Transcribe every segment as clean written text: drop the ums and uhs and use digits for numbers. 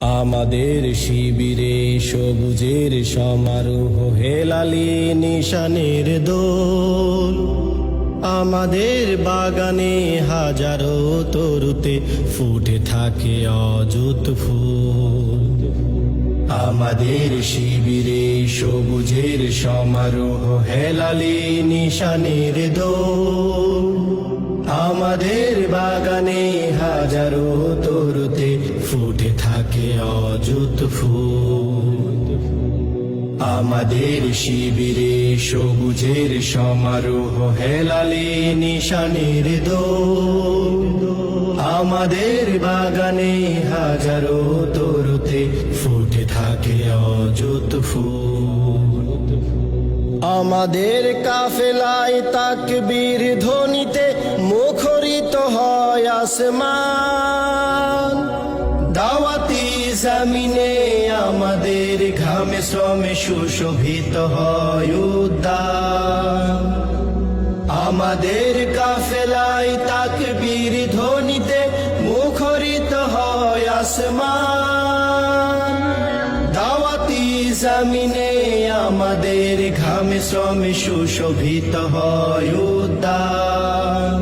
আমাদের শিবিরে সবুজের সমারোহ, হেলালি নিশানের দোল। আমাদের বাগানে হাজারো তরুতে ফুটে থাকে অযুত ফুল। আমাদের শিবিরে সবুজের সমারোহ, হেলালি নিশানের দোল। আমাদের বাগানে হাজারো তরুতে ফুটে থাকে অযুত ফুল। আমাদের শিবিরে সবুজের সমারোহ, হেলালি নিশানের দোল। আমাদের বাগানে হাজারো তরুতে ফুটে থাকে অযুত ফুল। আমাদের কাফেলায় তাকবীর ধ্বনিতে মুখরিত হয় আসমান। দাওয়াতি জমিনে আমাদের ঘামে শ্রমে সুশোভিত হয় উদ্যান। আমাদের কাফেলায় তাকবীর ধ্বনিতে মুখরিত হয় আসমান। দাওয়াতি জমিনে আমাদের ঘামে শ্রমে সুশোভিত হয় উদ্যান।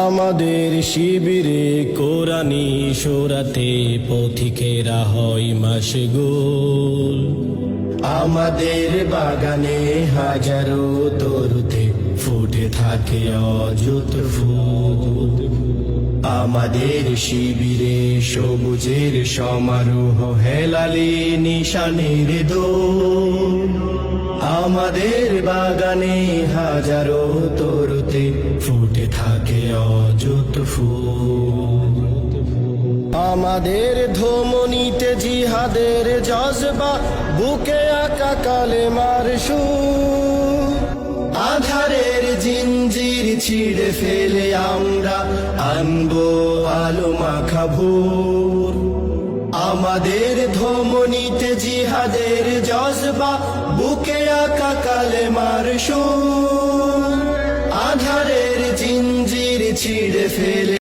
আমাদের শিবিরে কোরআনি সুরাতে পথিকেরা হয় মাশগুল। আমাদের বাগানে হাজারো তরুতে ফুটে থাকে অযুত ফুল। আমাদের শিবিরে সবুজের সমারোহ, হেলালি নিশানের দোল। আমাদের বাগানে হাজারো তরুতে ফুটে থাকে অযুত ফুল। আমাদের ধমনীতে জিহাদের জজবা, বুকে আঁকা কালেমার সুর। আধারের জিঞ্জির ছিঁড়ে ফেলে আমরা আনবো আলো মাখা ভোর। আমাদের ধমনীতে জিহাদের জজবা, বুকে আঁকা কালেমার সুর। আধারের জিঞ্জির ছিঁড়ে ফেলে